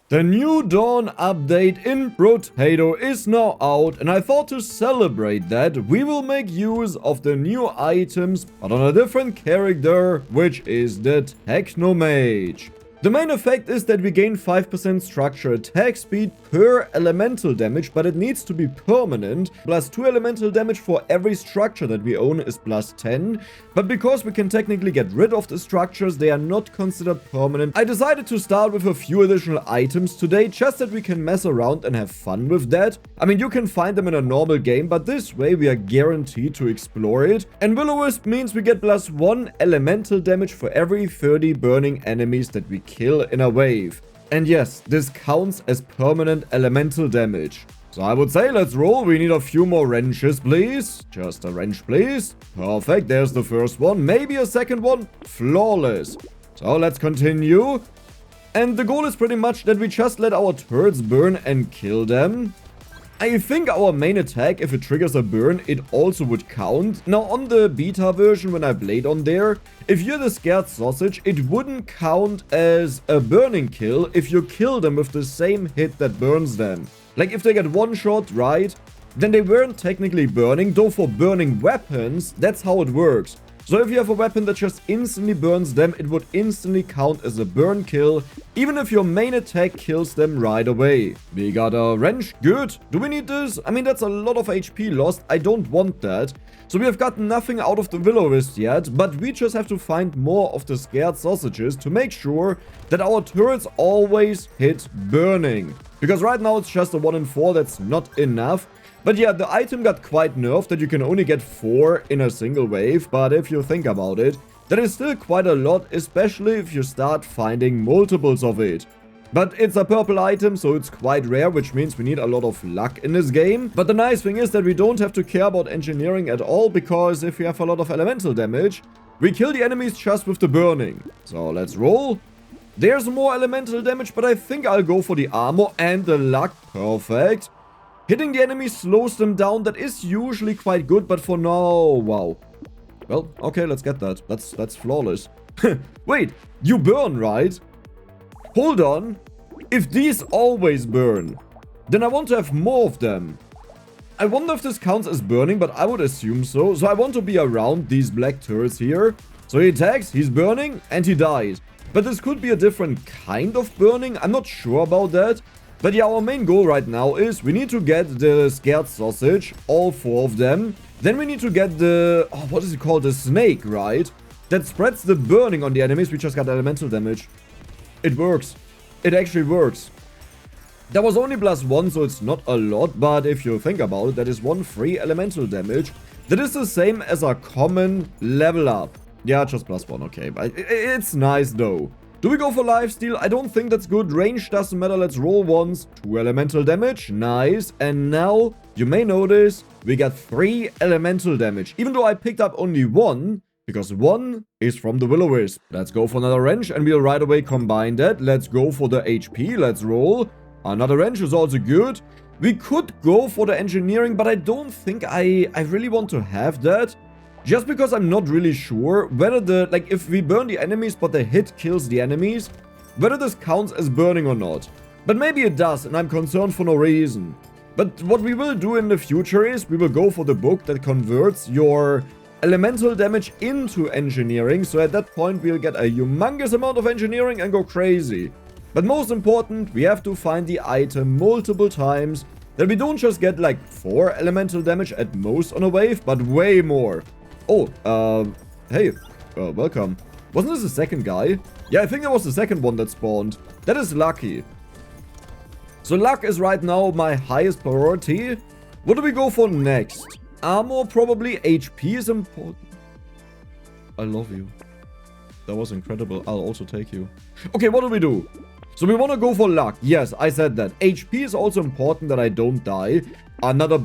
The New Dawn update in Brotato is now out, and I thought to celebrate that, we will make use of the new items, but on a different character, which is the Technomage. The main effect is that we gain 5% structure attack speed per elemental damage, but it needs to be permanent. Plus 2 elemental damage for every structure that we own is plus 10. But because we can technically get rid of the structures, they are not considered permanent. I decided to start with a few additional items today, just that we can mess around and have fun with that. I mean, you can find them in a normal game, but this way we are guaranteed to explore it. And Wisp means we get plus 1 elemental damage for every 30 burning enemies that we kill in a wave. And yes, this counts as permanent elemental damage. So I would say let's roll. We need a few more wrenches, please. Just a wrench, please. Perfect, there's the first one. Maybe a second one. Flawless. So let's continue. And the goal is pretty much that we just let our turrets burn and kill them. I think our main attack, if it triggers a burn, it also would count. Now on the beta version, when I played on there, if you're the scared sausage, it wouldn't count as a burning kill if you kill them with the same hit that burns them. Like if they get one shot, right, then they weren't technically burning, though for burning weapons, that's how it works. So if you have a weapon that just instantly burns them, it would instantly count as a burn kill, even if your main attack kills them right away. We got a wrench, good. Do we need this? I mean, that's a lot of HP lost, I don't want that. So we have got nothing out of the Wisp yet, but we just have to find more of the scared sausages to make sure that our turrets always hit burning. Because right now it's just a 1 in 4, that's not enough. But yeah, the item got quite nerfed that you can only get 4 in a single wave, but if you think about it, that is still quite a lot, especially if you start finding multiples of it. But it's a purple item, so it's quite rare, which means we need a lot of luck in this game. But the nice thing is that we don't have to care about engineering at all, because if we have a lot of elemental damage, we kill the enemies just with the burning. So let's roll. There's more elemental damage, but I think I'll go for the armor and the luck. Perfect. Hitting the enemy slows them down. That is usually quite good, but for now, wow. Well, okay, let's get that. That's flawless. Wait, you burn, right? Hold on. If these always burn, then I want to have more of them. I wonder if this counts as burning, but I would assume so. So I want to be around these black turrets here. So he attacks, he's burning, and he dies. But this could be a different kind of burning. I'm not sure about that. But yeah, our main goal right now is we need to get the scared sausage, all 4 of them. Then we need to get the, oh, what is it called? The snake, right? That spreads the burning on the enemies. We just got elemental damage. It works. It actually works. That was only plus 1, so it's not a lot. But if you think about it, that is 1 free elemental damage. That is the same as a common level up. Yeah, just plus 1, okay. But it's nice though. Do we go for lifesteal? I don't think that's good. Range doesn't matter. Let's roll once. 2 elemental damage. Nice. And now, you may notice, we got 3 elemental damage. Even though I picked up only 1, because 1 is from the Wisp. Let's go for another wrench, and we'll right away combine that. Let's go for the HP. Let's roll. Another wrench is also good. We could go for the engineering, but I don't think I really want to have that. Just because I'm not really sure whether the, like, if we burn the enemies but the hit kills the enemies, whether this counts as burning or not. But maybe it does, and I'm concerned for no reason. But what we will do in the future is we will go for the book that converts your elemental damage into engineering. So at that point we'll get a humongous amount of engineering and go crazy. But most important, we have to find the item multiple times, that we don't just get like 4 elemental damage at most on a wave, but way more. Oh, hey, welcome. Wasn't this the second guy? Yeah, I think that was the second one that spawned. That is lucky. So luck is right now my highest priority. What do we go for next? Armor, probably. HP is important. I love you. That was incredible. I'll also take you. Okay, what do we do? So we want to go for luck. Yes, I said that. HP is also important that I don't die. Another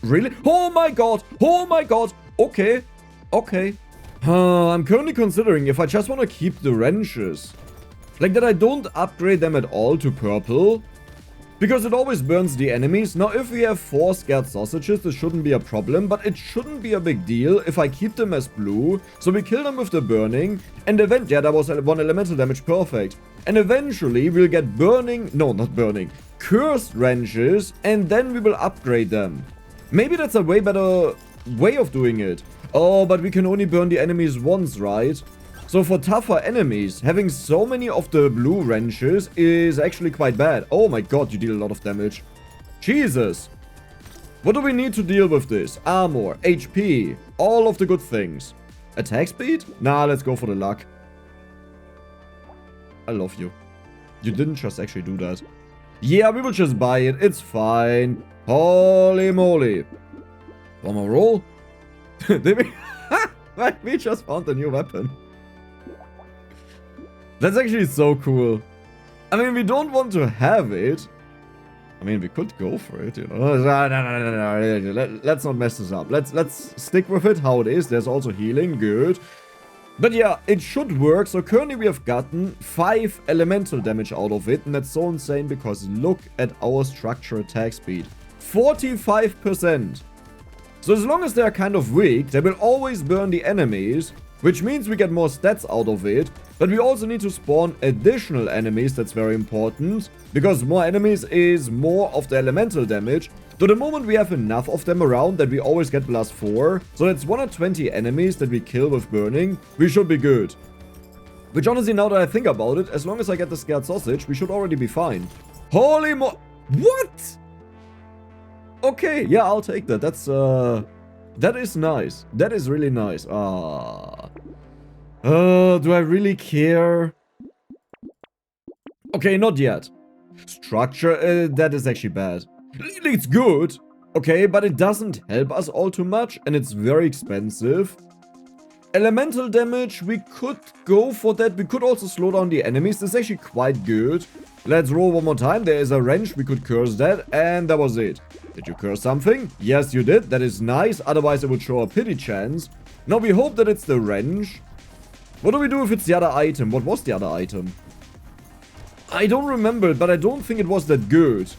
really? Oh my god! Oh my god! Okay. Okay. I'm currently considering if I just want to keep the wrenches. Like that I don't upgrade them at all to purple. Because it always burns the enemies. Now if we have 4 scared sausages, this shouldn't be a problem. But it shouldn't be a big deal if I keep them as blue. So we kill them with the burning. And event, yeah, that was 1 elemental damage, perfect. And eventually we'll get burning, no, not burning, cursed wrenches, and then we will upgrade them. Maybe that's a way better way of doing it. Oh, but we can only burn the enemies once, right? So for tougher enemies, having so many of the blue wrenches is actually quite bad. Oh my god, you deal a lot of damage. Jesus. What do we need to deal with this? Armor, HP, all of the good things. Attack speed? Nah, let's go for the luck. I love you. You didn't just actually do that. Yeah, we will just buy it. It's fine. Holy moly. One more roll. Did we? We just found a new weapon. That's actually so cool. I mean, we don't want to have it. I mean, we could go for it, you know. No. Let's not mess this up. Let's stick with it how it is. There's also healing. Good. But yeah, it should work. So currently we have gotten 5 elemental damage out of it. And that's so insane because look at our structure attack speed. 45%. So as long as they are kind of weak, they will always burn the enemies, which means we get more stats out of it. But we also need to spawn additional enemies, that's very important, because more enemies is more of the elemental damage. So the moment we have enough of them around that we always get +4, so that's 120 enemies that we kill with burning, we should be good. Which honestly, now that I think about it, as long as I get the scared sausage, we should already be fine. Holy what? Okay, yeah, I'll take that. That is nice. That is really nice. Do I really care? Okay, not yet. Structure, that is actually bad. It's good, okay, but it doesn't help us all too much, and it's very expensive. Elemental damage, we could go for that. We could also slow down the enemies. This is actually quite good. Let's roll one more time. There is a wrench. We could curse that, and that was it. Did you curse something? Yes, you did. That is nice. Otherwise, it would show a pity chance. Now, we hope that it's the wrench. What do we do if it's the other item? What was the other item? I don't remember it, but I don't think it was that good.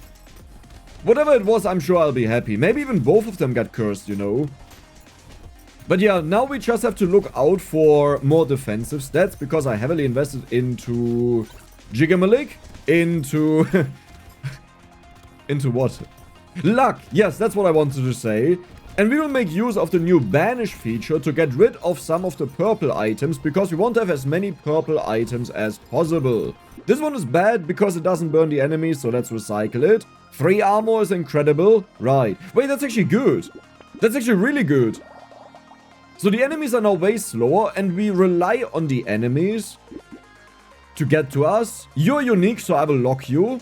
Whatever it was, I'm sure I'll be happy. Maybe even both of them got cursed, you know. But yeah, now we just have to look out for more defensive stats, because I heavily invested into Jigamalik, into... into what? Luck! Yes, that's what I wanted to say. And we will make use of the new banish feature to get rid of some of the purple items, because we want to have as many purple items as possible. This one is bad because it doesn't burn the enemies, so let's recycle it. 3 armor is incredible. Right. Wait, that's actually good. That's actually really good. So the enemies are now way slower, and we rely on the enemies to get to us. You're unique, so I will lock you.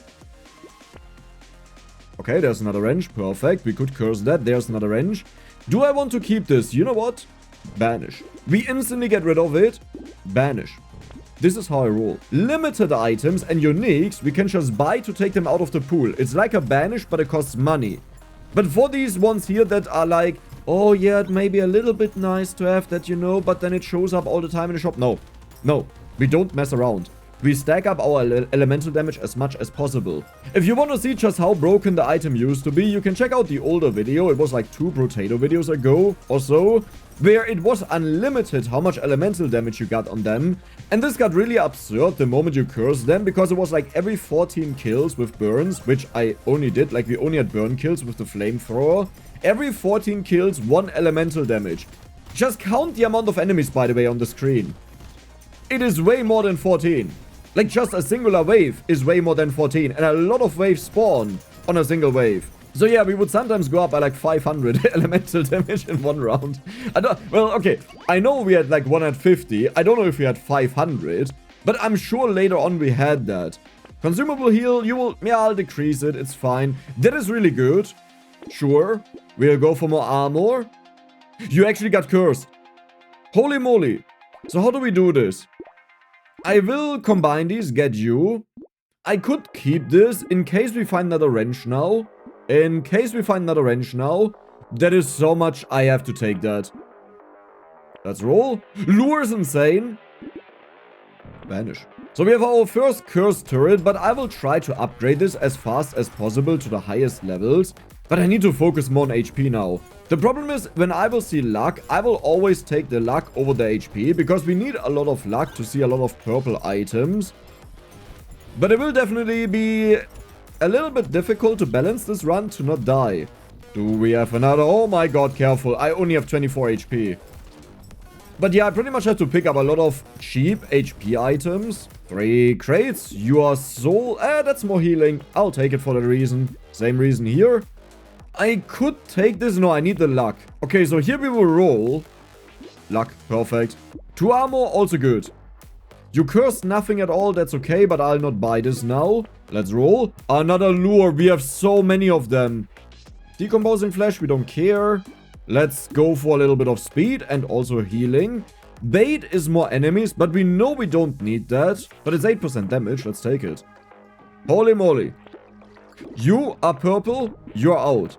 Okay, there's another wrench. Perfect. We could curse that. There's another wrench. Do I want to keep this? You know what? Banish. We instantly get rid of it. Banish. This is how I roll. Limited items and uniques, we can just buy to take them out of the pool. It's like a banish, but it costs money. But for these ones here that are like, oh yeah, it may be a little bit nice to have that, you know, but then it shows up all the time in the shop. No. No. We don't mess around. We stack up our elemental damage as much as possible. If you want to see just how broken the item used to be, you can check out the older video. It was like 2 Brotato videos ago or so, where it was unlimited how much elemental damage you got on them. And this got really absurd the moment you cursed them, because it was like every 14 kills with burns, which I only did, like we only had burn kills with the flamethrower. Every 14 kills, 1 elemental damage. Just count the amount of enemies, by the way, on the screen. It is way more than 14. Like, just a singular wave is way more than 14, and a lot of waves spawn on a single wave. So yeah, we would sometimes go up by like 500 elemental damage in one round. Well, okay, I know we had like 150. I don't know if we had 500, but I'm sure later on we had that. Consumable heal, yeah, I'll decrease it, it's fine. That is really good. Sure, we'll go for more armor. You actually got cursed. Holy moly. So how do we do this? I will combine these, get you. I could keep this in case we find another wrench now. In case we find another wrench now. That is so much, I have to take that. Let's roll. Lure is insane. Vanish. So we have our first cursed turret, but I will try to upgrade this as fast as possible to the highest levels. But I need to focus more on HP now. The problem is, when I will see luck, I will always take the luck over the HP, because we need a lot of luck to see a lot of purple items. But it will definitely be a little bit difficult to balance this run to not die. Do we have another? Oh my god, careful. I only have 24 HP. But yeah, I pretty much have to pick up a lot of cheap HP items. 3 crates. Your soul. That's more healing. I'll take it for that reason. Same reason here. I could take this. No, I need the luck. Okay, so here we will roll. Luck. Perfect. 2 armor. Also good. You curse nothing at all. That's okay, but I'll not buy this now. Let's roll. Another lure. We have so many of them. Decomposing flesh. We don't care. Let's go for a little bit of speed and also healing. Bait is more enemies, but we know we don't need that. But it's 8% damage. Let's take it. Holy moly. You are purple. You're out.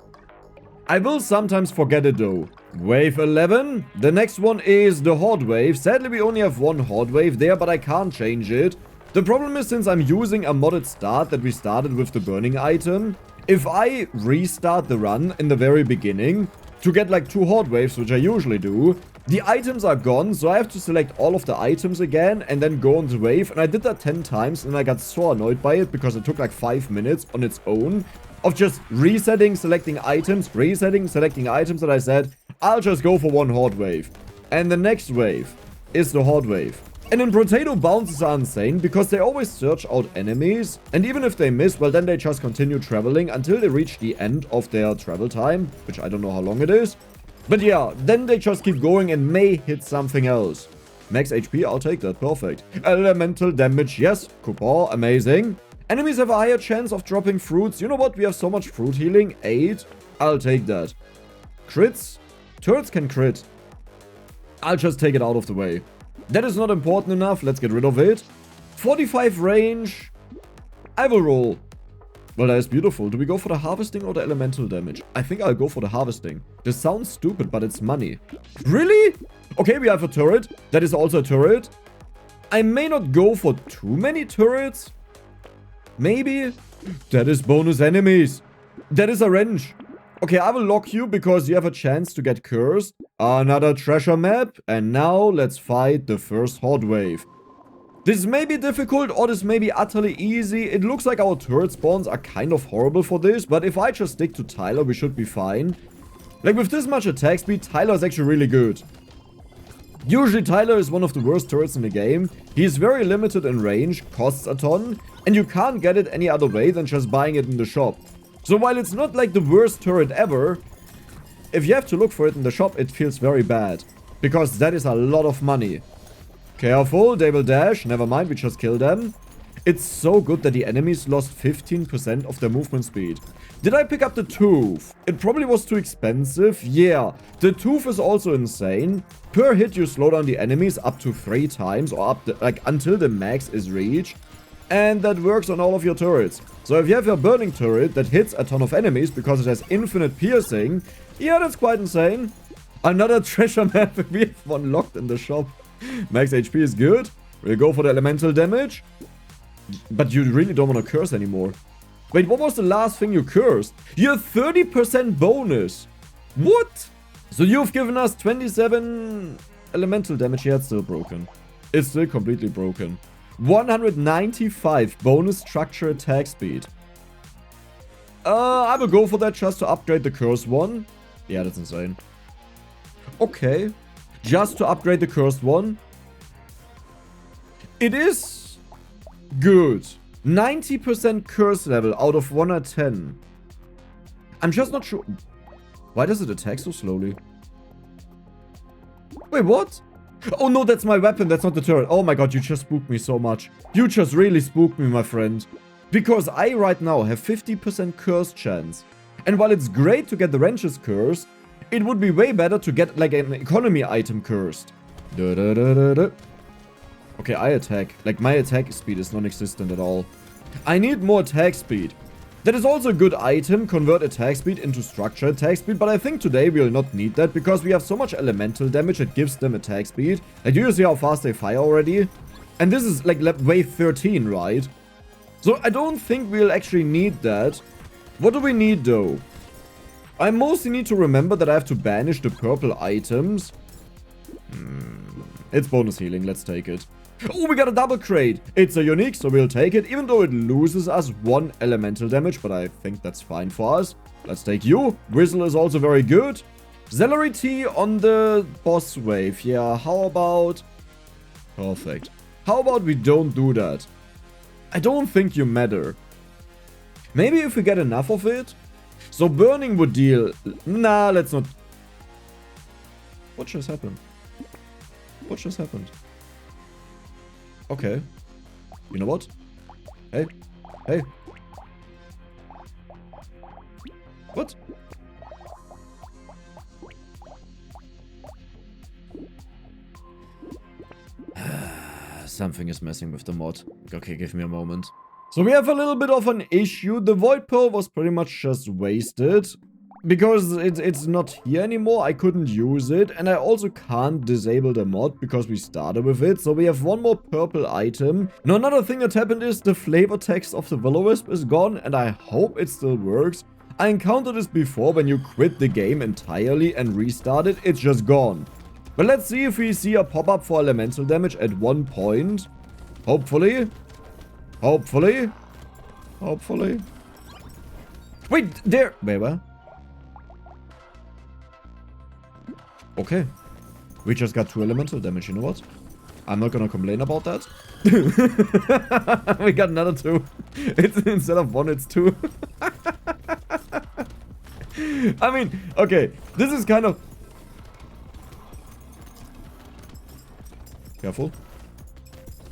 I will sometimes forget it though. Wave 11. The next one is the horde wave. Sadly, we only have one horde wave there, but I can't change it. The problem is, since I'm using a modded start that we started with the burning item, if I restart the run in the very beginning to get like 2 horde waves, which I usually do, the items are gone, so I have to select all of the items again and then go on the wave. And I did that 10 times and I got so annoyed by it because it took like 5 minutes on its own of just resetting, selecting items, resetting, selecting items, that I said, I'll just go for one horde wave. And the next wave is the horde wave. And in Brotato, bounces are insane because they always search out enemies. And even if they miss, well, then they just continue traveling until they reach the end of their travel time, which I don't know how long it is. But yeah, then they just keep going and may hit something else. Max HP, I'll take that. Perfect. Elemental damage, yes. Coupon, amazing. Enemies have a higher chance of dropping fruits. You know what? We have so much fruit healing. 8. I'll take that. Crits? Turrets can crit. I'll just take it out of the way. That is not important enough. Let's get rid of it. 45 range. I will roll. Well, that is beautiful. Do we go for the harvesting or the elemental damage? I think I'll go for the harvesting. This sounds stupid, but it's money. Really? Okay, we have a turret. That is also a turret. I may not go for too many turrets. Maybe. That is bonus enemies. That is a wrench. Okay, I will lock you because you have a chance to get cursed. Another treasure map. And now let's fight the first horde wave. This may be difficult or this may be utterly easy. It looks like our turret spawns are kind of horrible for this. But if I just stick to Tyler, we should be fine. Like with this much attack speed, Tyler is actually really good. Usually Tyler is one of the worst turrets in the game. He is very limited in range, costs a ton. And you can't get it any other way than just buying it in the shop. So while it's not like the worst turret ever, if you have to look for it in the shop, it feels very bad. Because that is a lot of money. Careful, they will dash. Never mind, we just kill them. It's so good that the enemies lost 15% of their movement speed. Did I pick up the tooth? It probably was too expensive. Yeah, the tooth is also insane. Per hit, you slow down the enemies up to 3 times or until the max is reached. And that works on all of your turrets. So if you have your burning turret that hits a ton of enemies because it has infinite piercing, yeah, that's quite insane. Another treasure map. We have one locked in the shop. Max HP is good. We'll go for the elemental damage. But you really don't want to curse anymore. Wait, what was the last thing you cursed? You have 30% bonus. What? So you've given us 27 elemental damage. Yeah, it's still broken. It's still completely broken. 195 bonus structure attack speed. I will go for that just to upgrade the cursed one. Yeah, that's insane. Okay. Just to upgrade the cursed one. It is good. 90% curse level out of 1 out of 10. I'm just not sure. Why does it attack so slowly? Wait, what? Oh no, that's my weapon. That's not the turret. Oh my god, you just spooked me so much. You just really spooked me, my friend. Because I right now have 50% curse chance. And while it's great to get the wrenches cursed, it would be way better to get like an economy item cursed. Okay, I attack. Like my attack speed is non-existent at all. I need more attack speed. That is also a good item, convert attack speed into structure attack speed, but I think today we will not need that because we have so much elemental damage that gives them attack speed. Like, do you see how fast they fire already? And this is like wave 13, right? So I don't think we'll actually need that. What do we need though? I mostly need to remember that I have to banish the purple items. It's bonus healing, let's take it. Oh, we got a double crate. It's a unique, so we'll take it, even though it loses us 1 elemental damage, but I think that's fine for us. Let's take you. Whistle is also very good. Celerity on the boss wave. Yeah, how about... Perfect. How about we don't do that? I don't think you matter. Maybe if we get enough of it? So burning would deal... Nah, let's not... What just happened? What just happened? Okay. You know what? Hey. Hey. What? Something is messing with the mod. Okay, give me a moment. So we have a little bit of an issue. The Void Pearl was pretty much just wasted. Because it's not here anymore, I couldn't use it. And I also can't disable the mod because we started with it. So we have one more purple item. Now another thing that happened is the flavor text of the Wisp is gone. And I hope it still works. I encountered this before when you quit the game entirely and restart it. It's just gone. But let's see if we see a pop-up for elemental damage at one point. Hopefully. Hopefully. Hopefully. Wait, there. Wait, what? Okay. We just got 2 elemental damage, you know what? I'm not gonna complain about that. We got another 2. It's instead of 1, it's 2. I mean, okay. This is kind of... Careful.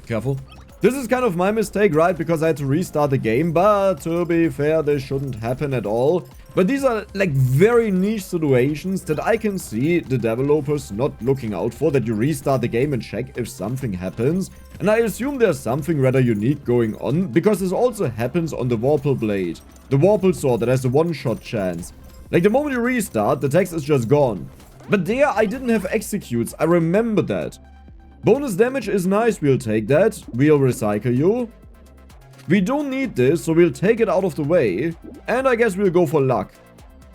Careful. This is kind of my mistake, right? Because I had to restart the game. But to be fair, this shouldn't happen at all. But these are like very niche situations that I can see the developers not looking out for. That you restart the game and check if something happens. And I assume there's something rather unique going on. Because this also happens on the Vorpal Blade. The Vorpal Sword that has a one-shot chance. Like the moment you restart, the text is just gone. But there I didn't have executes. I remember that. Bonus damage is nice, we'll take that. We'll recycle you. We don't need this, so we'll take it out of the way. And I guess we'll go for luck.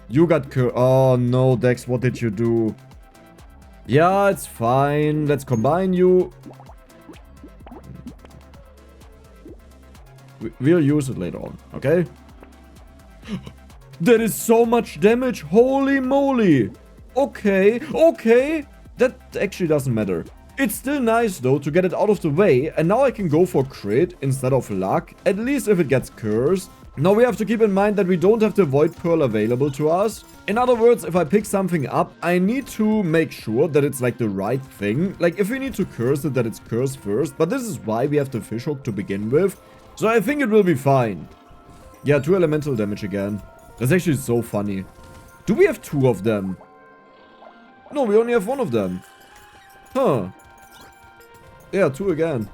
You got oh no, Dex, what did you do? Yeah, it's fine. Let's combine you. We'll use it later on, okay? That is so much damage. Holy moly. Okay, okay. That actually doesn't matter. It's still nice though to get it out of the way, and now I can go for crit instead of luck, at least if it gets cursed. Now we have to keep in mind that we don't have the Void Pearl available to us. In other words, if I pick something up, I need to make sure that it's like the right thing. Like if we need to curse it, that it's cursed first, but this is why we have the fishhook to begin with. So I think it will be fine. Yeah, 2 elemental damage again. That's actually so funny. Do we have 2 of them? No, we only have 1 of them. Huh. Yeah, 2 again.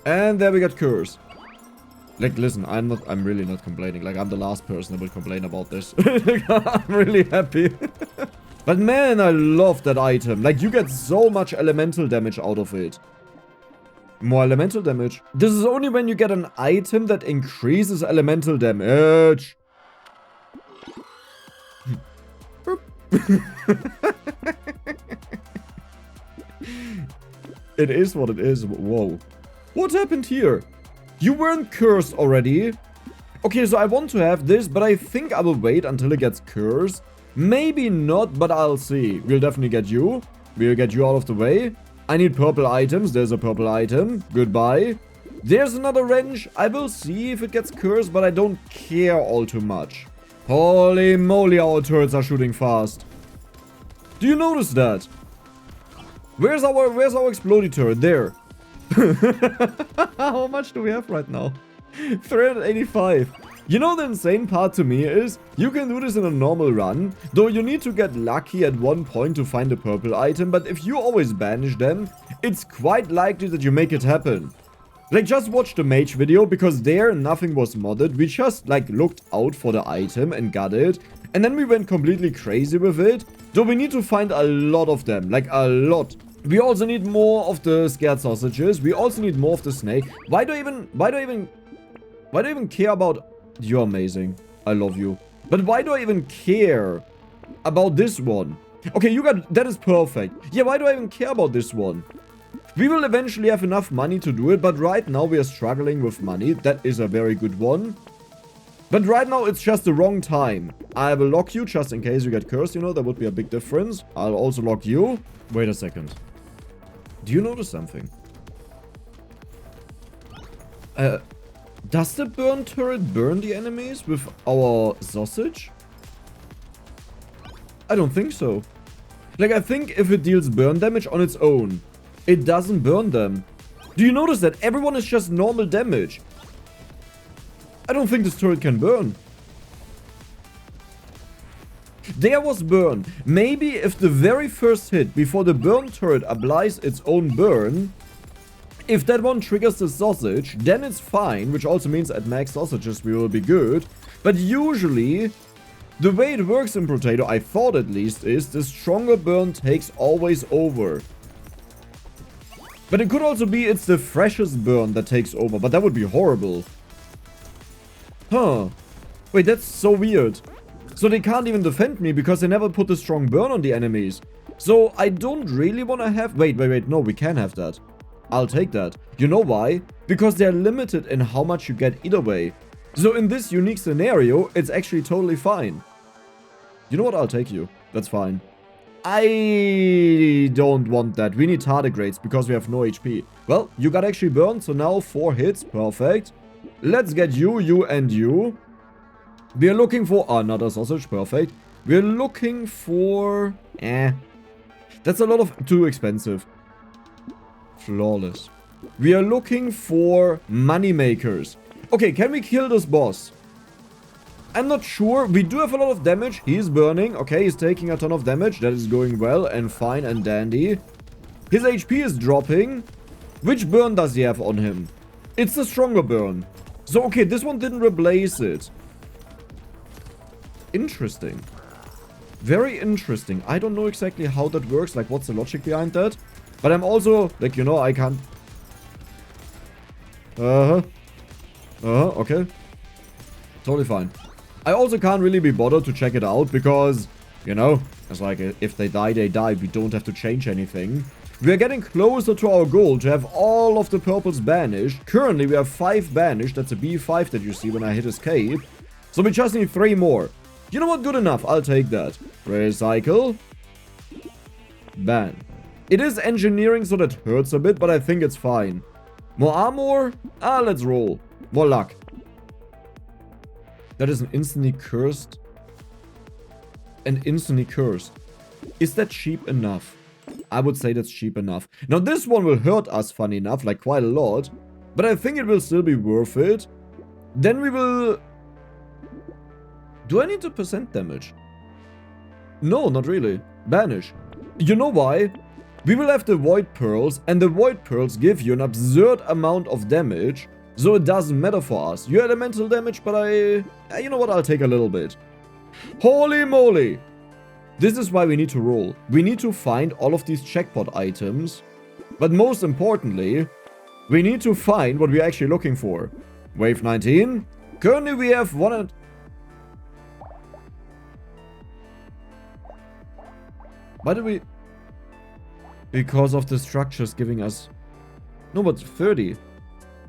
And there we got curse. Like, listen, I'm really not complaining. Like, I'm the last person that will complain about this. I'm really happy. But man, I love that item. Like, you get so much elemental damage out of it. More elemental damage. This is only when you get an item that increases elemental damage. It is what it is. Whoa. What happened here? You weren't cursed already. Okay, so I want to have this, but I think I will wait until it gets cursed. Maybe not, but I'll see. We'll definitely get you. We'll get you out of the way. I need purple items. There's a purple item. Goodbye. There's another wrench. I will see if it gets cursed, but I don't care all too much. Holy moly, our turrets are shooting fast. Do you notice that? Where's our explodey turret? There. How much do we have right now? 385. You know the insane part to me is, you can do this in a normal run, though you need to get lucky at one point to find a purple item, but if you always banish them, it's quite likely that you make it happen. Like, just watch the mage video, because there nothing was modded. We just like looked out for the item and got it, and then we went completely crazy with it. So we need to find a lot of them, like a lot. We also need more of the scared sausages. We also need more of the snake. Why do I even care about... You're amazing. I love you. But why do I even care about this one? Okay, you got... That is perfect. Yeah, why do I even care about this one? We will eventually have enough money to do it, but right now we are struggling with money. That is a very good one. But right now it's just the wrong time. I will lock you just in case you get cursed, you know, that would be a big difference. I'll also lock you. Wait a second. Do you notice something? Does the burn turret burn the enemies with our sausage? I don't think so. Like, I think if it deals burn damage on its own, it doesn't burn them. Do you notice that everyone is just normal damage? I don't think this turret can burn. There was burn. Maybe if the very first hit before the burn turret applies its own burn, if that one triggers the sausage, then it's fine, which also means at max sausages we will be good. But usually, the way it works in Brotato, I thought at least, is the stronger burn takes always over. But it could also be it's the freshest burn that takes over, but that would be horrible. Huh. Wait, that's so weird. So they can't even defend me because they never put a strong burn on the enemies. So I don't really want to have... Wait, no, we can have that. I'll take that. You know why? Because they're limited in how much you get either way. So in this unique scenario, it's actually totally fine. You know what? I'll take you. That's fine. I don't want that. We need tardigrades because we have no HP. Well, you got actually burned, so now 4 hits. Perfect. Let's get you, you, and you. We are looking for another sausage. Perfect. We're looking for... That's a lot of... Too expensive. Flawless. We are looking for money makers. Okay, can we kill this boss? I'm not sure. We do have a lot of damage. He's burning. Okay, he's taking a ton of damage. That is going well and fine and dandy. His HP is dropping. Which burn does he have on him? It's the stronger burn. So, okay, this one didn't replace it. Interesting. Very interesting. I don't know exactly how that works. Like, what's the logic behind that? But I'm also, like, you know, I can't... okay. Totally fine. I also can't really be bothered to check it out because, you know, it's like if they die, they die. We don't have to change anything. We are getting closer to our goal to have all of the purples banished. Currently, we have 5 banished. That's a B5 that you see when I hit escape. So we just need 3 more. You know what? Good enough. I'll take that. Recycle. Ban. It is engineering, so that hurts a bit, but I think it's fine. More armor? Let's roll. More luck. That is an instantly cursed. And instantly cursed. Is that cheap enough? I would say that's cheap enough. Now, this one will hurt us, funny enough, like quite a lot. But I think it will still be worth it. Then we will... Do I need the percent damage? No, not really. Banish. You know why? We will have the Void Pearls, and the Void Pearls give you an absurd amount of damage, so it doesn't matter for us. You elemental damage, but you know what, I'll take a little bit. Holy moly! This is why we need to roll. We need to find all of these jackpot items, but most importantly, we need to find what we're actually looking for. Wave 19. Currently we have one and... Why did we... Because of the structures giving us... No, but 30.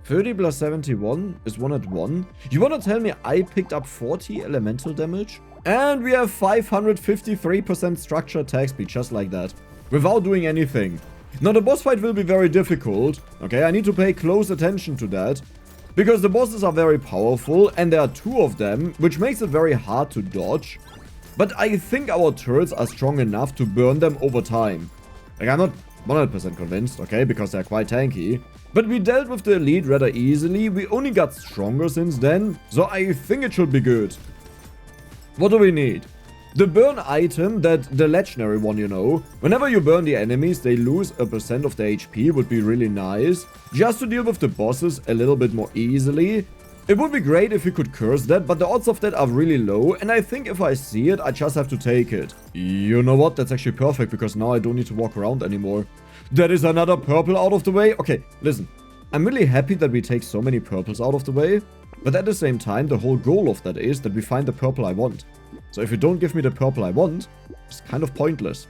30 plus 71 is 1 at 1. You wanna tell me I picked up 40 elemental damage? And we have 553% structure attack speed, just like that. Without doing anything. Now, the boss fight will be very difficult. Okay, I need to pay close attention to that. Because the bosses are very powerful, and there are 2 of them, which makes it very hard to dodge. But I think our turrets are strong enough to burn them over time. Like, I'm not 100% convinced, okay, because they're quite tanky. But we dealt with the elite rather easily. We only got stronger since then, so I think it should be good. What do we need? The burn item, the legendary one, you know. Whenever you burn the enemies, they lose a % of their HP, would be really nice. Just to deal with the bosses a little bit more easily. It would be great if we could curse that, but the odds of that are really low, and I think if I see it, I just have to take it. You know what? That's actually perfect, because now I don't need to walk around anymore. That is another purple out of the way. Okay, listen. I'm really happy that we take so many purples out of the way, but at the same time, the whole goal of that is that we find the purple I want. So if you don't give me the purple I want, it's kind of pointless.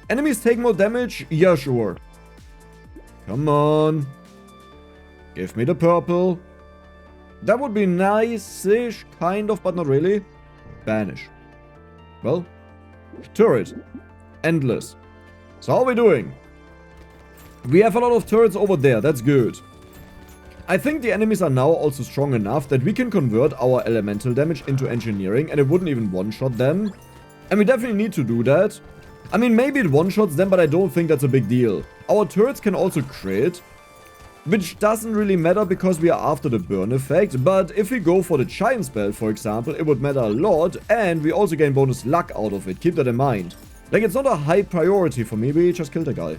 Enemies take more damage? Yeah, sure. Come on. Give me the purple. That would be nice-ish, kind of, but not really. Banish. Well, turret. Endless. So how are we doing? We have a lot of turrets over there. That's good. I think the enemies are now also strong enough that we can convert our elemental damage into engineering and it wouldn't even one-shot them. And we definitely need to do that. I mean, maybe it one-shots them, but I don't think that's a big deal. Our turrets can also crit, which doesn't really matter because we are after the burn effect. But if we go for the giant spell, for example, it would matter a lot. And we also gain bonus luck out of it. Keep that in mind. Like, it's not a high priority for me. We just killed a guy.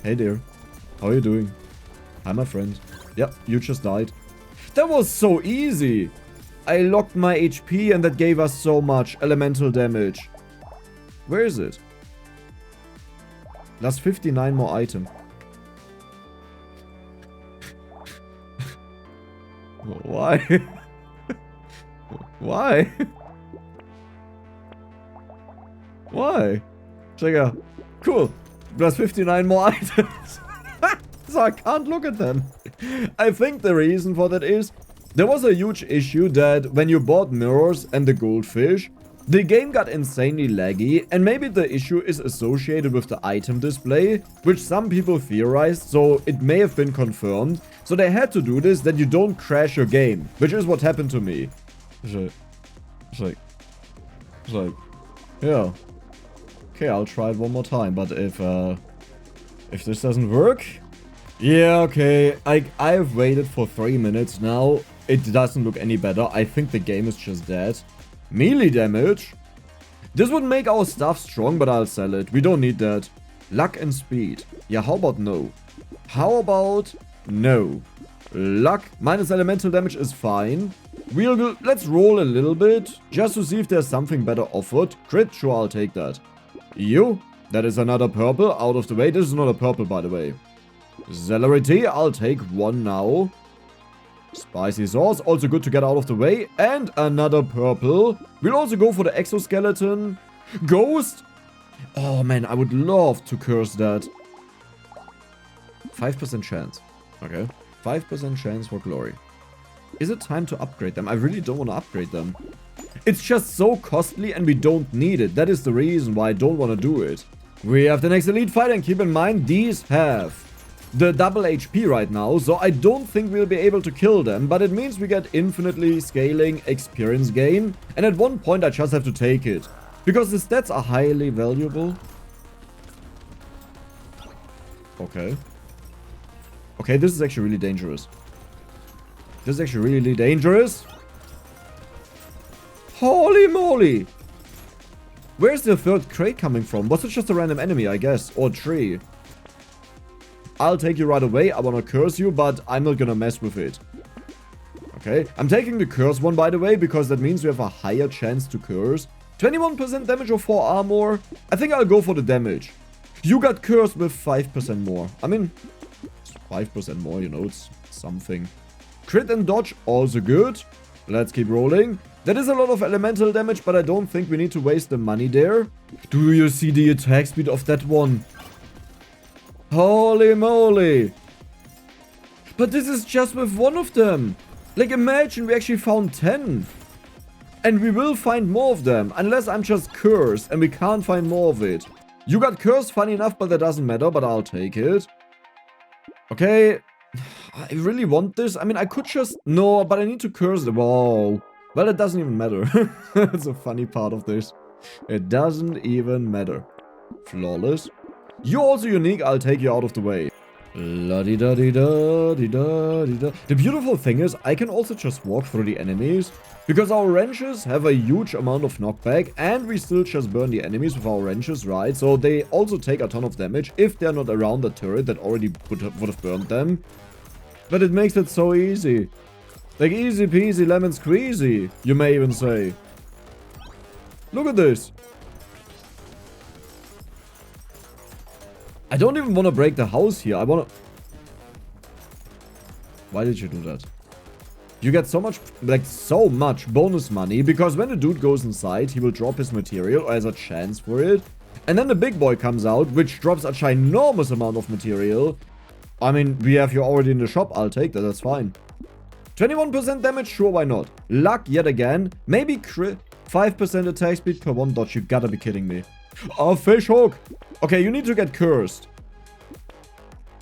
Hey there. How are you doing? Hi, my friend. Yep, you just died. That was so easy. I locked my HP and that gave us so much elemental damage. Where is it? That's 59 more item. Why? Why? Why? Check out. Cool. Plus 59 more items. So I can't look at them. I think the reason for that is there was a huge issue that when you bought mirrors and the goldfish, the game got insanely laggy, and maybe the issue is associated with the item display, which some people theorized, so it may have been confirmed. So they had to do this, that you don't crash your game, which is what happened to me. It's like, yeah. Okay, I'll try it one more time, but if this doesn't work... Yeah, okay, I've waited for 3 minutes now. It doesn't look any better. I think the game is just dead. Melee damage? This would make our stuff strong, but I'll sell it. We don't need that. Luck and speed. Yeah, how about no? How about no? Luck minus elemental damage is fine. Let's roll a little bit, just to see if there's something better offered. Crit, sure, I'll take that. You? That is another purple out of the way. This is not a purple, by the way. Celerity, I'll take one now. Spicy sauce, also good to get out of the way. And another purple. We'll also go for the exoskeleton. Ghost? Oh man, I would love to curse that. 5% chance. Okay. 5% chance for glory. Is it time to upgrade them? I really don't want to upgrade them. It's just so costly and we don't need it. That is the reason why I don't want to do it. We have the next elite fight, and keep in mind, these have the double HP right now, so I don't think we'll be able to kill them, but it means we get infinitely scaling experience gain, and at one point I just have to take it, because the stats are highly valuable. Okay. Okay, this is actually really dangerous. This is actually really dangerous. Holy moly! Where's the third crate coming from? Was it just a random enemy, I guess? Or tree? I'll take you right away. I want to curse you, but I'm not gonna mess with it. Okay. I'm taking the curse one, by the way, because that means we have a higher chance to curse. 21% damage or 4 armor. I think I'll go for the damage. You got cursed with 5% more. I mean, it's 5% more, you know, it's something. Crit and dodge, also good. Let's keep rolling. That is a lot of elemental damage, but I don't think we need to waste the money there. Do you see the attack speed of that one? Holy moly. But this is just with one of them. Like, imagine we actually found 10. And we will find more of them. Unless I'm just cursed and we can't find more of it. You got cursed, funny enough, but that doesn't matter. But I'll take it. Okay. I really want this. I mean, I could just... No, but I need to curse them. Whoa. Well, it doesn't even matter. That's a funny part of this. It doesn't even matter. Flawless. You're also unique. I'll take you out of the way. La-di-da-di-da-di-da-di-da. The beautiful thing is, I can also just walk through the enemies. Because our wrenches have a huge amount of knockback. And we still just burn the enemies with our wrenches, right? So they also take a ton of damage if they're not around the turret that already would have burned them. But it makes it so easy. Like easy peasy lemon squeezy, you may even say. Look at this. I don't even want to break the house here. I want to... Why did you do that? You get so much, like so much bonus money. Because when a dude goes inside, he will drop his material or has a chance for it. And then the big boy comes out, which drops a ginormous amount of material. I mean, we have you already in the shop. I'll take that. That's fine. 21% damage? Sure, why not? Luck yet again. Maybe crit. 5% attack speed per one dodge. You gotta be kidding me. Oh, fish hook. Okay, you need to get cursed.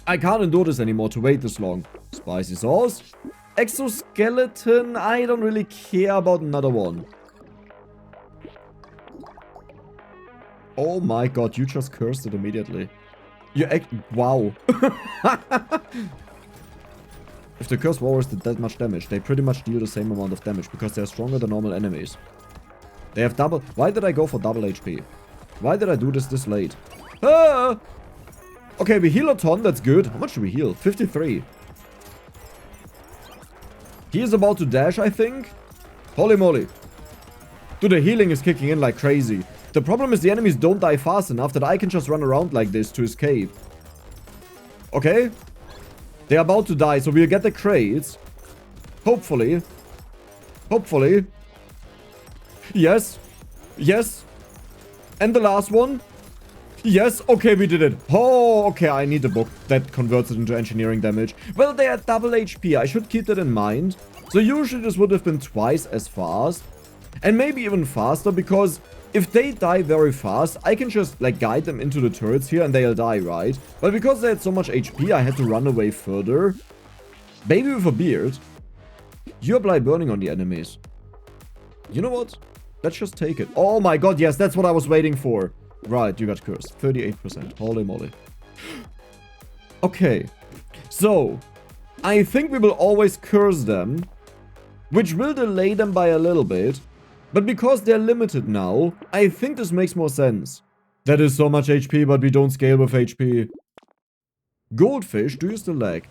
I can't endure this anymore to wait this long. Spicy sauce. Exoskeleton. I don't really care about another one. Oh my god, you just cursed it immediately. Wow. If the cursed warriors did that much damage, they pretty much deal the same amount of damage because they're stronger than normal enemies. They have double... Why did I go for double HP? Why did I do this late? Ah! Okay, we heal a ton, that's good. How much do we heal? 53. He is about to dash, I think. Holy moly. Dude, the healing is kicking in like crazy. The problem is the enemies don't die fast enough that I can just run around like this to escape. Okay. They're about to die, so we'll get the crates. Hopefully. Hopefully. Yes. Yes. And the last one. Yes. Okay, we did it. Oh, okay. I need a book that converts it into engineering damage. Well, they are double HP. I should keep that in mind. So usually this would have been twice as fast. And maybe even faster because... if they die very fast, I can just, like, guide them into the turrets here and they'll die, right? But because they had so much HP, I had to run away further. Baby with a beard. You apply burning on the enemies. You know what? Let's just take it. Oh my god, yes, that's what I was waiting for. Right, you got cursed. 38%. Holy moly. Okay. So, I think we will always curse them, which will delay them by a little bit. But because they're limited now, I think this makes more sense. That is so much HP, but we don't scale with HP. Goldfish, do you still lag?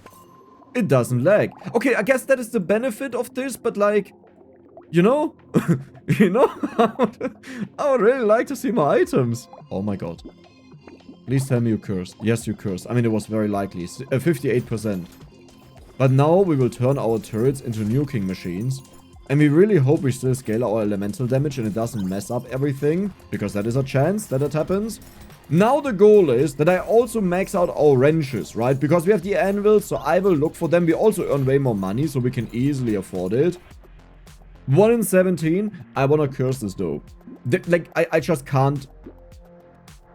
It doesn't lag. Okay, I guess that is the benefit of this, but like... you know? You know? I would really like to see more items. Oh my god. Please tell me you cursed. Yes, you cursed. I mean, it was very likely. 58%. But now we will turn our turrets into nuking machines. And we really hope we still scale our elemental damage and it doesn't mess up everything. Because that is a chance that it happens. Now the goal is that I also max out our wrenches, right? Because we have the anvils, so I will look for them. We also earn way more money, so we can easily afford it. 1 in 17. I want to curse this though. I just can't.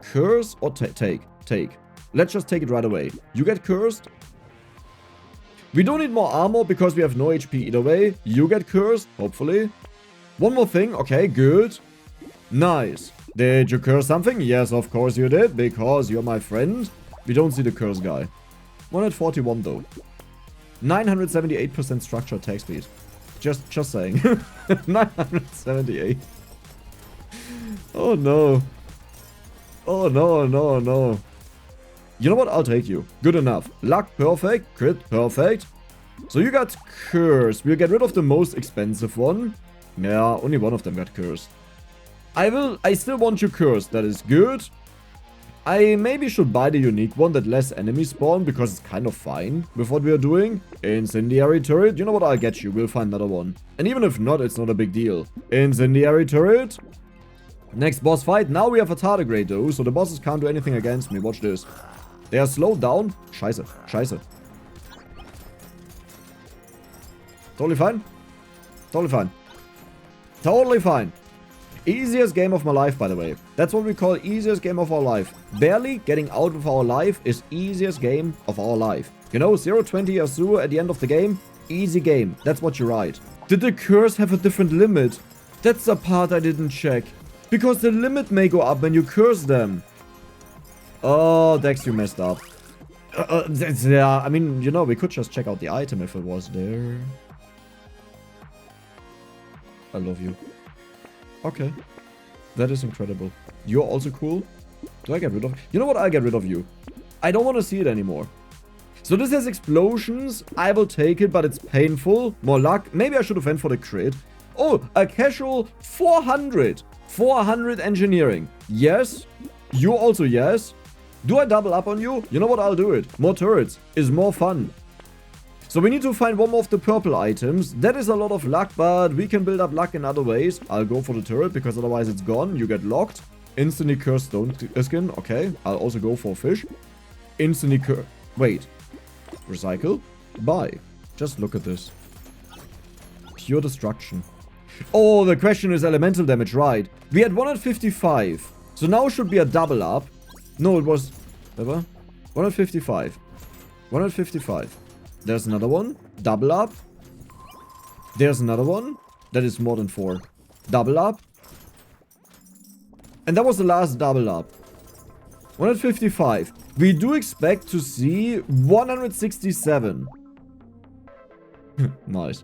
Curse or take? Take. Let's just take it right away. You get cursed. We don't need more armor because we have no HP either way. You get cursed, hopefully. One more thing. Okay, good. Nice. Did you curse something? Yes, of course you did, because you're my friend. We don't see the curse guy. 141 though. 978% structure attack speed. Just saying. 978. Oh no. Oh no, no, no. You know what? I'll take you. Good enough. Luck, perfect. Crit, perfect. So you got cursed. We'll get rid of the most expensive one. Yeah, only one of them got cursed. I still want you cursed. That is good. I maybe should buy the unique one that less enemies spawn because it's kind of fine with what we are doing. Incendiary turret. You know what? I'll get you. We'll find another one. And even if not, it's not a big deal. Incendiary turret. Next boss fight. Now we have a tardigrade though, so the bosses can't do anything against me. Watch this. They are slowed down. Scheiße. Scheiße. Totally fine. Totally fine. Totally fine. Easiest game of my life, by the way. That's what we call easiest game of our life. Barely getting out of our life is easiest game of our life. You know, 0-20 Yasuo at the end of the game. Easy game. That's what you write. Did the curse have a different limit? That's the part I didn't check. Because the limit may go up when you curse them. Oh, Dex, you messed up. Yeah, I mean, you know, we could just check out the item if it was there. I love you. Okay. That is incredible. You're also cool. Do I get rid of... You know what? I'll get rid of you. I don't want to see it anymore. So this has explosions. I will take it, but it's painful. More luck. Maybe I should have went for the crit. Oh, a casual 400. 400 engineering. Yes. You also yes. Do I double up on you? You know what? I'll do it. More turrets is more fun. So we need to find one more of the purple items. That is a lot of luck, but we can build up luck in other ways. I'll go for the turret because otherwise it's gone. You get locked. Instantly cursed stone skin. Okay, I'll also go for fish. Instantly wait. Recycle? Buy. Just look at this. Pure destruction. Oh, the question is elemental damage, right? We had 155. So now should be a double up. No, it was... 155. 155. There's another one. Double up. There's another one. That is more than 4. Double up. And that was the last double up. 155. We do expect to see 167. Nice.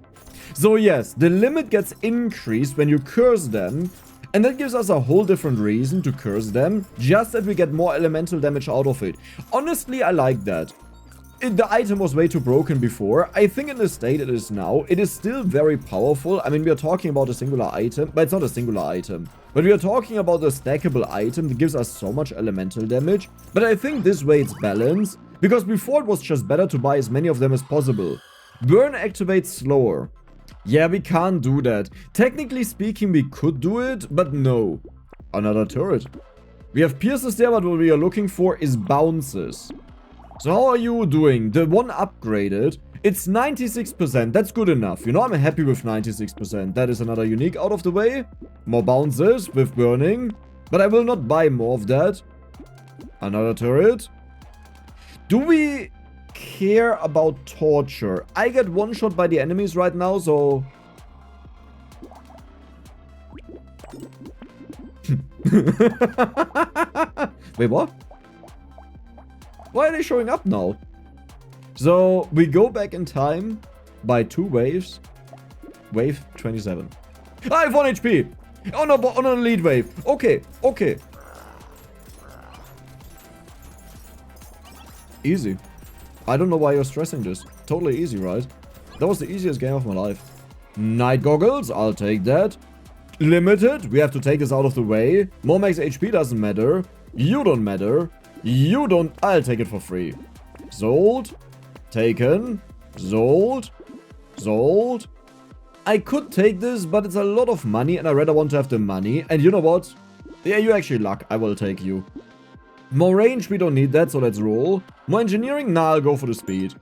So yes, the limit gets increased when you curse them. And that gives us a whole different reason to curse them. Just that we get more elemental damage out of it. Honestly, I like that. The item was way too broken before. I think in the state it is now, it is still very powerful. I mean, we are talking about a singular item, but it's not a singular item. But we are talking about a stackable item that gives us so much elemental damage. But I think this way it's balanced, because before it was just better to buy as many of them as possible. Burn activates slower. Yeah, we can't do that. Technically speaking, we could do it, but no. Another turret. We have pierces there, but what we are looking for is bounces. So how are you doing? The one upgraded, it's 96%. That's good enough. You know, I'm happy with 96%. That is another unique out of the way. More bounces with burning. But I will not buy more of that. Another turret. Do we care about torture? I get one shot by the enemies right now, so... Wait, what? Why are they showing up now? So, we go back in time by 2 waves. Wave 27. I have 1 HP! On an elite wave. Okay, okay. Easy. I don't know why you're stressing this. Totally easy, right? That was the easiest game of my life. Night goggles, I'll take that. Limited, we have to take this out of the way. More max HP doesn't matter. You don't matter. You don't... I'll take it for free. Sold. Taken. Sold. Sold. I could take this, but it's a lot of money and I rather want to have the money. And you know what? Yeah, you actually luck. I will take you. More range, we don't need that, so let's roll. More engineering? Nah, I'll go for the speed.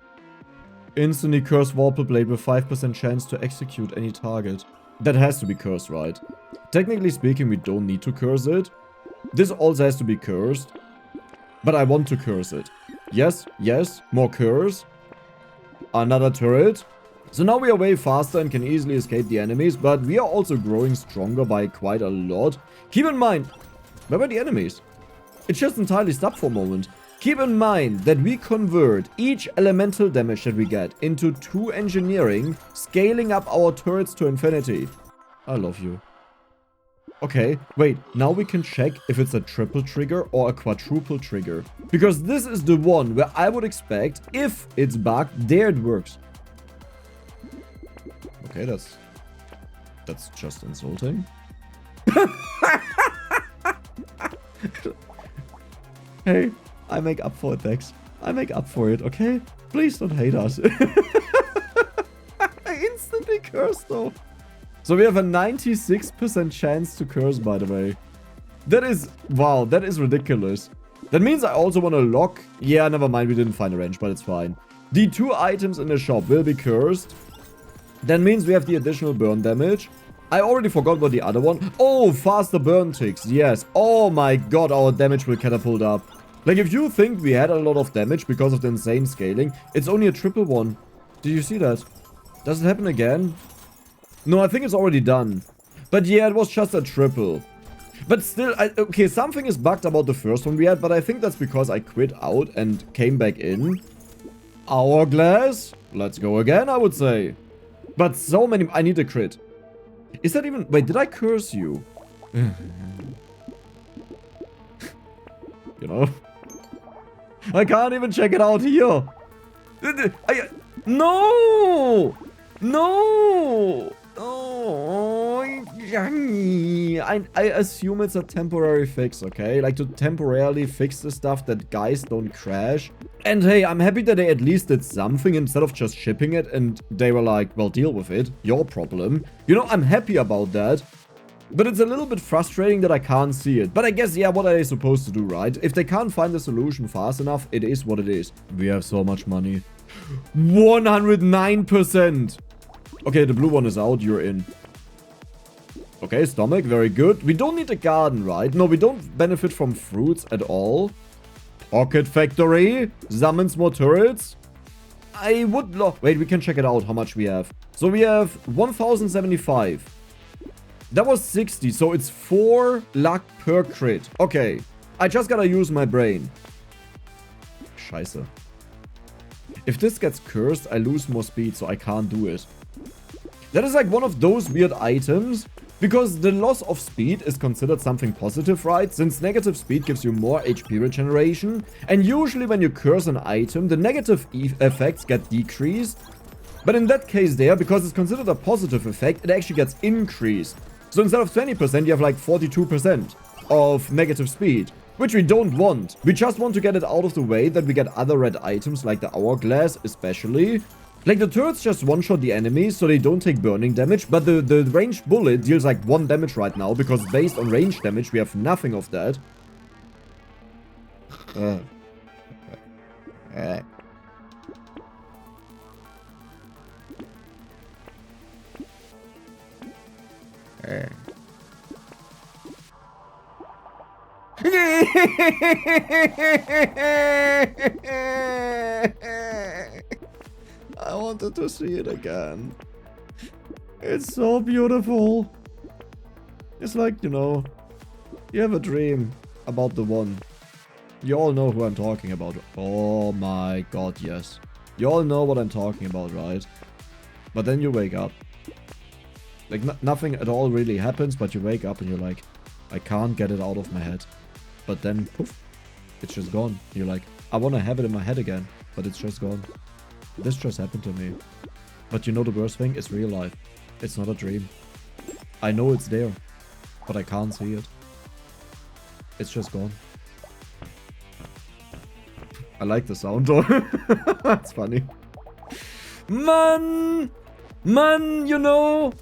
Instantly cursed Warple Blade with 5% chance to execute any target. That has to be cursed, right? Technically speaking, we don't need to curse it. This also has to be cursed. But I want to curse it. Yes, yes, more curse. Another turret. So now we are way faster and can easily escape the enemies, but we are also growing stronger by quite a lot. Keep in mind, where were the enemies? It just entirely stopped for a moment. Keep in mind that we convert each elemental damage that we get into 2 engineering, scaling up our turrets to infinity. I love you. Okay, wait, now we can check if it's a triple trigger or a quadruple trigger. Because this is the one where I would expect, if it's bugged, there it works. Okay, that's just insulting. Hey, I make up for it, Dex. I make up for it, okay? Please don't hate us. I instantly cursed though. So we have a 96% chance to curse, by the way. That is... Wow, that is ridiculous. That means I also want to lock... Yeah, never mind, we didn't find a range, but it's fine. The 2 items in the shop will be cursed. That means we have the additional burn damage. I already forgot about the other one. Oh, faster burn ticks, yes. Oh my god, our damage will catapult up. Like, if you think we had a lot of damage because of the insane scaling, it's only a triple one. Did you see that? Does it happen again? No, I think it's already done. But yeah, it was just a triple. But still, okay, something is bugged about the first one we had, but I think that's because I quit out and came back in. Hourglass? Let's go again, I would say. But so many... I need a crit. Is that even... Wait, did I curse you? You know? I can't even check it out here. No! No! Oh, I assume it's a temporary fix, okay? Like, to temporarily fix the stuff that guys don't crash. And hey, I'm happy that they at least did something instead of just shipping it and they were like, well, deal with it. Your problem. You know, I'm happy about that. But it's a little bit frustrating that I can't see it. But I guess, yeah, what are they supposed to do, right? If they can't find the solution fast enough, it is what it is. We have so much money. 109%. Okay, the blue one is out. You're in. Okay, stomach. Very good. We don't need a garden, right? No, we don't benefit from fruits at all. Pocket factory. Summons more turrets. I would love... Wait, we can check it out how much we have. So we have 1075. That was 60, so it's 4 luck per crit. Okay, I just gotta use my brain. Scheiße. If this gets cursed, I lose more speed, so I can't do it. That is like one of those weird items, because the loss of speed is considered something positive, right? Since negative speed gives you more HP regeneration, and usually when you curse an item, the negative effects get decreased. But in that case there, because it's considered a positive effect, it actually gets increased. So instead of 20%, you have like 42% of negative speed, which we don't want. We just want to get it out of the way that we get other red items like the hourglass especially. Like the turrets just one-shot the enemies so they don't take burning damage, but the ranged bullet deals like 1 damage right now because based on range damage we have nothing of that. I wanted to see it again. It's so beautiful. It's like, you know, you have a dream about the one. You all know who I'm talking about. Oh my god, yes. You all know what I'm talking about, right? But then you wake up. Like, nothing at all really happens, but you wake up and you're like, I can't get it out of my head. But then, poof, it's just gone. You're like, I want to have it in my head again, but it's just gone. This just happened to me. But you know the worst thing? It's real life. It's not a dream. I know it's there, but I can't see it. It's just gone. I like the sound though. That's funny. Man, you know,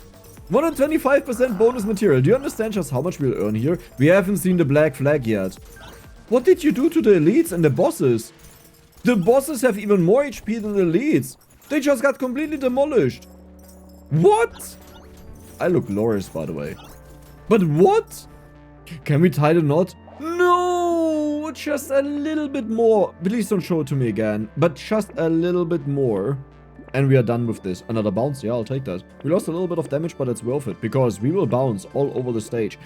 125% bonus material. Do you understand just how much we'll earn here? We haven't seen the black flag yet. What did you do to the elites and the bosses? The bosses have even more HP than the elites. They just got completely demolished. What? I look glorious, by the way. But what? Can we tie the knot? No, just a little bit more. Please don't show it to me again. But just a little bit more. And we are done with this. Another bounce? Yeah, I'll take that. We lost a little bit of damage, but it's worth it. Because we will bounce all over the stage.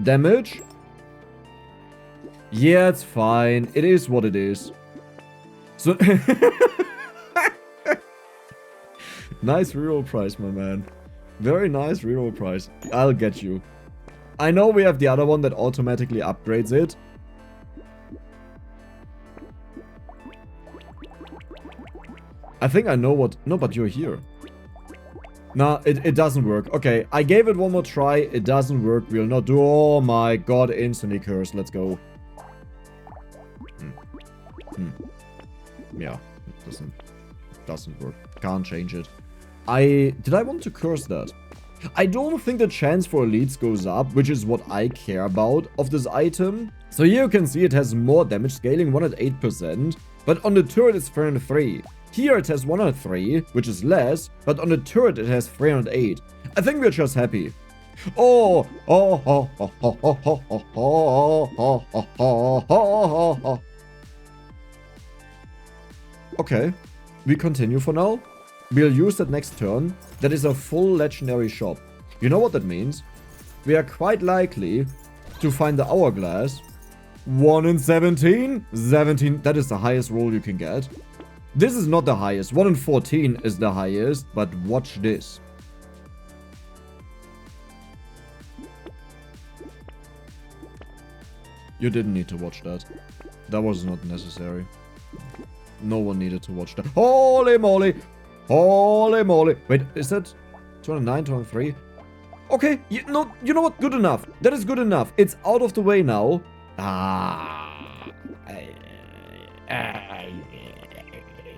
Damage? Yeah, it's fine. It is what it is. So nice reroll price, my man. Very nice reroll price. I'll get you. I know we have the other one that automatically upgrades it. I think I know what... No, but you're here. Nah, it doesn't work. Okay, I gave it one more try. It doesn't work. We'll not do... Oh my god, instantly curse. Let's go. Yeah, it doesn't work. Can't change it. Did I want to curse that? I don't think the chance for elites goes up, which is what I care about of this item. So here you can see it has more damage scaling, 108%, but on the turret it's 303. Here it has 103, which is less, but on the turret it has 308. I think we're just happy. Okay, we continue for now. We'll use that next turn. That is a full legendary shop. You know what that means? We are quite likely to find the hourglass. 1 in 17? 17, that is the highest roll you can get. This is not the highest. 1 in 14 is the highest, but watch this. You didn't need to watch that. That was not necessary. No one needed to watch that. Holy moly! Holy moly! Wait, is that 209, 203? Okay, you know what? Good enough. That is good enough. It's out of the way now.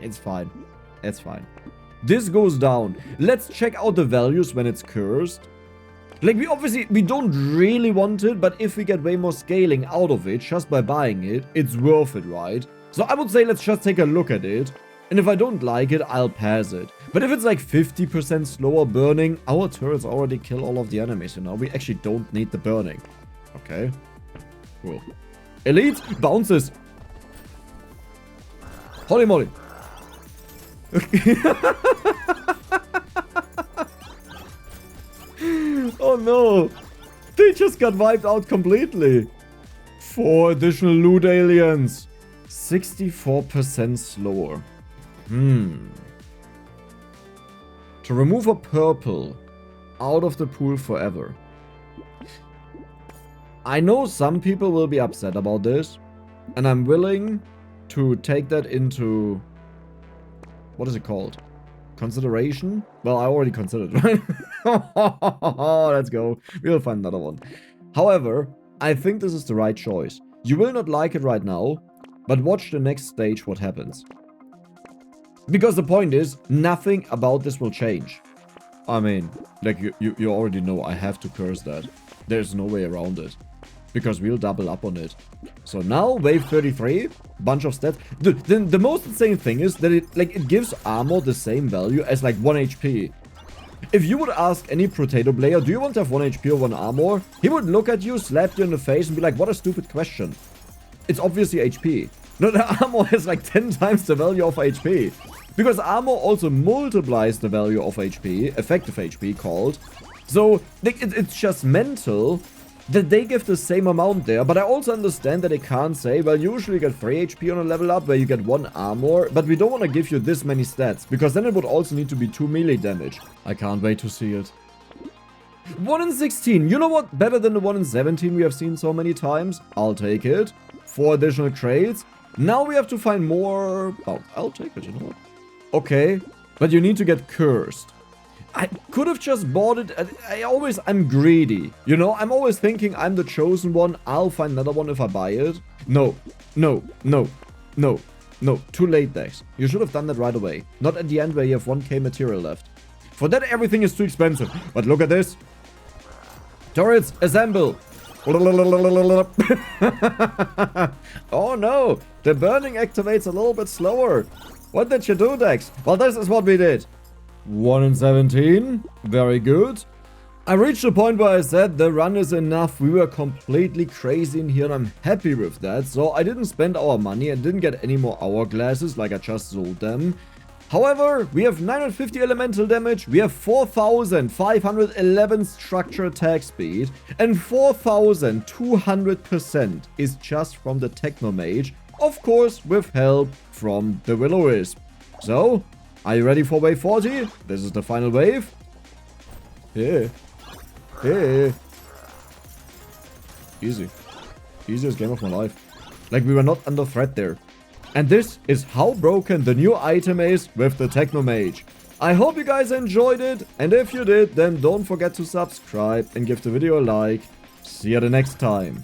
It's fine. It's fine. This goes down. Let's check out the values when it's cursed. Like, we don't really want it, but if we get way more scaling out of it just by buying it, it's worth it, right? So I would say let's just take a look at it. And if I don't like it, I'll pass it. But if it's like 50% slower burning, our turrets already kill all of the enemies, you know? We actually don't need the burning. Okay. Cool. Elite bounces. Holy moly. Oh no. They just got wiped out completely. 4 additional loot aliens. 64% slower. To remove a purple out of the pool forever. I know some people will be upset about this, and I'm willing to take that into... What is it called? Consideration? Well, I already considered, right? Let's go. We'll find another one. However, I think this is the right choice. You will not like it right now, but watch the next stage what happens. Because the point is, nothing about this will change. I mean, like, you already know I have to curse that. There's no way around it. Because we'll double up on it. So now, wave 33, bunch of stats. The most insane thing is that it gives armor the same value as like 1 HP. If you would ask any Brotato player, do you want to have 1 HP or 1 armor? He would look at you, slap you in the face and be like, what a stupid question. It's obviously HP. No, the armor has like 10 times the value of HP. Because armor also multiplies the value of HP, effective HP called. So, it's just mental that they give the same amount there. But I also understand that they can't say, well, usually you get 3 HP on a level up where you get 1 armor. But we don't want to give you this many stats, because then it would also need to be 2 melee damage. I can't wait to see it. 1 in 16. You know what? Better than the 1 in 17 we have seen so many times. I'll take it. 4 additional crates. Now we have to find more... Oh, I'll take it, you know what? Okay, but you need to get cursed. I could have just bought it. I'm greedy. You know, I'm always thinking I'm the chosen one. I'll find another one if I buy it. No, no, no, no, no. Too late, Dex. You should have done that right away. Not at the end where you have 1k material left. For that, everything is too expensive. But look at this. Turrets, assemble. Oh no, the burning activates a little bit slower. What did you do, Dex? Well, this is what we did. 1 in 17. Very good. I reached the point where I said the run is enough. We were completely crazy in here and I'm happy with that. So I didn't spend our money and didn't get any more hourglasses like I just sold them. However, we have 950 elemental damage, we have 4511 structure attack speed, and 4200% is just from the Technomage, of course with help from the Wisp. So, are you ready for wave 40? This is the final wave. Yeah. Yeah. Easy. Easiest game of my life. Like, we were not under threat there. And this is how broken the new item is with the Technomage. I hope you guys enjoyed it, and if you did, then don't forget to subscribe and give the video a like. See you the next time.